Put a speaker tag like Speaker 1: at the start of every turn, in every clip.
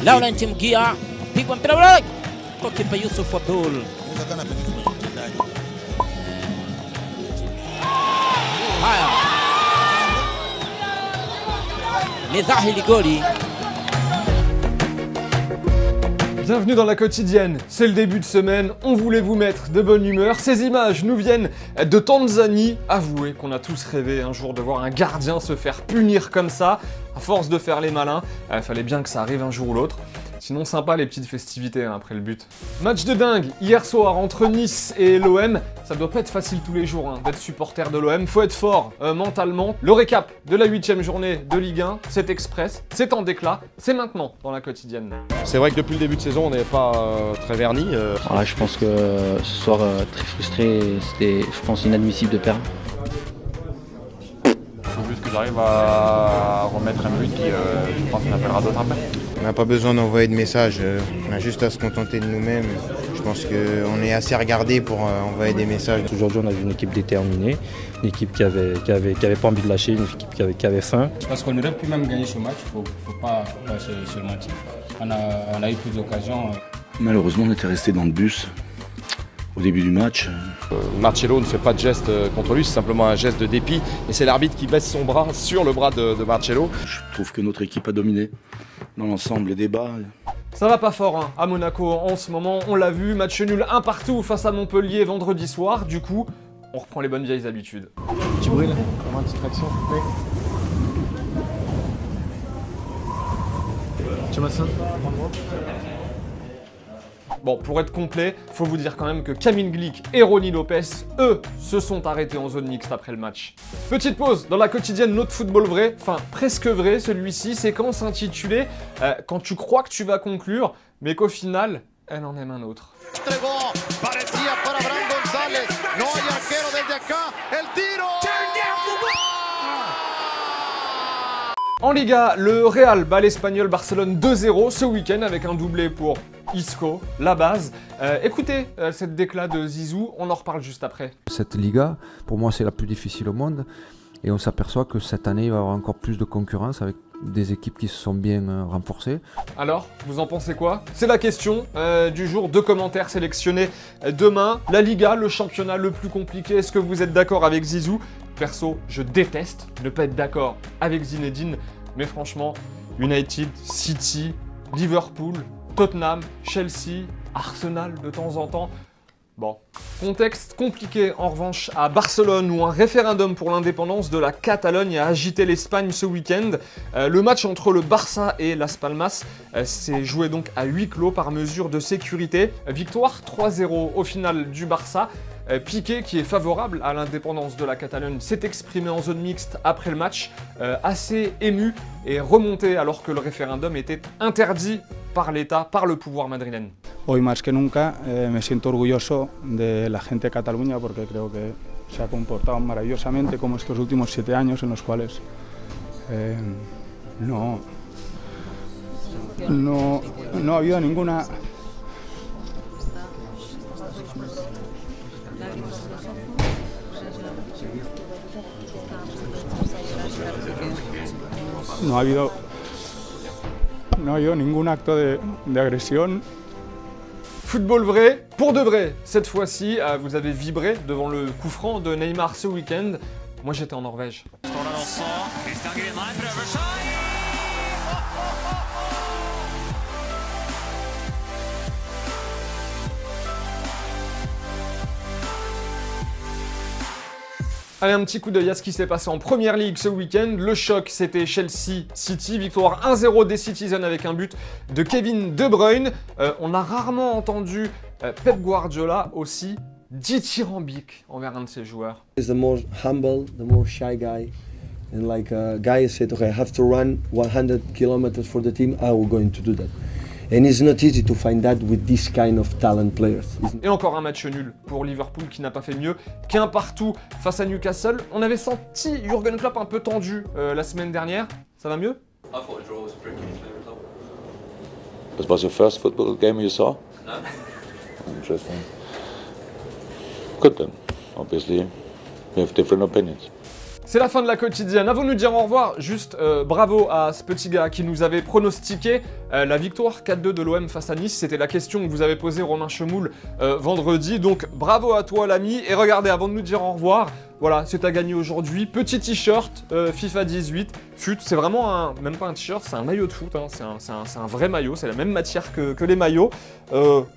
Speaker 1: Laurent Mgia pigwa mpira ule kwa kipa Yusuf Abdul. Haya, ni dhahiri goli.
Speaker 2: Bienvenue dans la quotidienne, c'est le début de semaine, on voulait vous mettre de bonne humeur. Ces images nous viennent de Tanzanie. Avouez qu'on a tous rêvé un jour de voir un gardien se faire punir comme ça. À force de faire les malins, il fallait bien que ça arrive un jour ou l'autre. Sinon sympa les petites festivités après le but. Match de dingue hier soir entre Nice et l'OM. Ça doit pas être facile tous les jours d'être supporter de l'OM. Faut être fort mentalement. Le récap de la 8e journée de Ligue 1, c'est express, c'est en déclat, c'est maintenant dans la quotidienne.
Speaker 3: C'est vrai que depuis le début de saison, on n'est pas très vernis.
Speaker 4: Ouais, je pense que ce soir, très frustré, c'était, je pense, inadmissible de perdre.
Speaker 5: Il faut juste que j'arrive à remettre un but qui, je pense, qu'on appellera d'autres après.
Speaker 6: On n'a pas besoin d'envoyer de messages, on a juste à se contenter de nous-mêmes. Je pense qu'on est assez regardé pour envoyer des messages.
Speaker 7: Aujourd'hui, on a vu une équipe déterminée, une équipe qui avait pas envie de lâcher, une équipe qui avait faim.
Speaker 8: Je pense qu'on aurait pu même gagner ce match, faut pas se mentir. On a eu plus d'occasions.
Speaker 9: Malheureusement, on était resté dans le bus au début du match.
Speaker 3: Marcelo ne fait pas de geste contre lui, c'est simplement un geste de dépit. Et c'est l'arbitre qui baisse son bras sur le bras de Marcelo.
Speaker 9: Je trouve que notre équipe a dominé dans l'ensemble les débats.
Speaker 2: Ça va pas fort à Monaco en ce moment, on l'a vu, match nul 1 partout face à Montpellier vendredi soir. Du coup, on reprend les bonnes vieilles habitudes.
Speaker 3: Djibril, comment une petite réaction, s'il vous plaît. Tu m'as ça.
Speaker 2: Bon, pour être complet, faut vous dire quand même que Kamil Glik et Ronny Lopez, eux, se sont arrêtés en zone mixte après le match. Petite pause dans la quotidienne Notre Football Vrai, enfin presque vrai celui-ci, séquence intitulée « Quand tu crois que tu vas conclure, mais qu'au final, elle en aime un autre ». En Liga, le Real bat l'Espagnol Barcelone 2-0 ce week-end avec un doublé pour Isco, la base. Écoutez cette déclat de Zizou, on en reparle juste après.
Speaker 10: Cette Liga, pour moi, c'est la plus difficile au monde. Et on s'aperçoit que cette année, il va y avoir encore plus de concurrence avec des équipes qui se sont bien renforcées. Alors, vous en pensez quoi? C'est la question du jour, 2 commentaires sélectionnés demain. La Liga, le championnat le plus compliqué, est-ce que vous êtes d'accord avec Zizou? Perso, je déteste ne pas être d'accord avec Zinedine, mais franchement, United, City, Liverpool, Tottenham, Chelsea, Arsenal de temps en temps. Bon, contexte compliqué en revanche à Barcelone où un référendum pour l'indépendance de la Catalogne a agité l'Espagne ce week-end. Le match entre le Barça et Las Palmas s'est joué donc à huis clos par mesure de sécurité. Victoire 3-0 au final du Barça. Piqué, qui est favorable à l'indépendance de la Catalogne, s'est exprimé en zone mixte après le match, assez ému et remonté alors que le référendum était interdit par l'État, par le pouvoir madrilène.
Speaker 11: Hoy más que nunca me siento orgulloso de la gente de Cataluña porque creo que se ha comportado maravillosamente como estos últimos 7 años en los cuales no ha habido ninguna... No ha habido ningún acto de agresión.
Speaker 2: Football vrai, pour de vrai. Cette fois-ci, vous avez vibré devant le coup franc de Neymar ce week-end. Moi, j'étais en Norvège. Allez, un petit coup d'œil à ce qui s'est passé en Première Ligue ce week-end. Le choc, c'était Chelsea-City. Victoire 1-0 des Citizens avec un but de Kevin De Bruyne. On a rarement entendu Pep Guardiola aussi dithyrambique envers un de ses joueurs.
Speaker 12: He's the more humble, the more shy guy. And like a guy said, okay, I have to run 100 kilometers for the team, I will going to do that. And it's not easy to find that with this kind of talent players.
Speaker 2: Et encore un match nul pour Liverpool qui n'a pas fait mieux qu'un partout face à Newcastle. On avait senti Jürgen Klopp un peu tendu la semaine dernière. Ça va mieux?
Speaker 13: This was your first football game you saw? No. Interesting. Good then. Obviously, we have different opinions.
Speaker 2: C'est la fin de la quotidienne. Avant de nous dire au revoir, juste bravo à ce petit gars qui nous avait pronostiqué la victoire 4-2 de l'OM face à Nice. C'était la question que vous avez posée Romain Chemoul vendredi. Donc bravo à toi l'ami. Et regardez, avant de nous dire au revoir, voilà, c'est à gagner aujourd'hui. Petit t-shirt FIFA 18. C'est vraiment même pas un t-shirt, c'est un maillot de foot. Hein. C'est un vrai maillot, c'est la même matière que les maillots.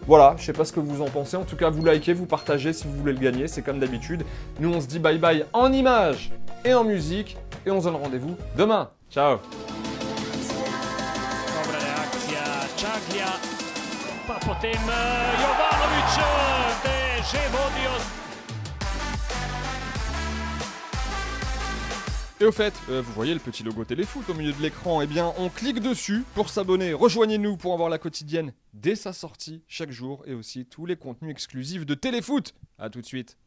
Speaker 2: Voilà, je sais pas ce que vous en pensez. En tout cas, vous likez, vous partagez si vous voulez le gagner. C'est comme d'habitude. Nous, on se dit bye bye en images et en musique. Et on se donne rendez-vous demain. Ciao.
Speaker 14: Dobra reakcja Czaglia, a potem Jovanović de Ževodijos.
Speaker 2: Et au fait, vous voyez le petit logo Téléfoot au milieu de l'écran, eh bien on clique dessus pour s'abonner. Rejoignez-nous pour avoir la quotidienne dès sa sortie chaque jour et aussi tous les contenus exclusifs de Téléfoot. A tout de suite.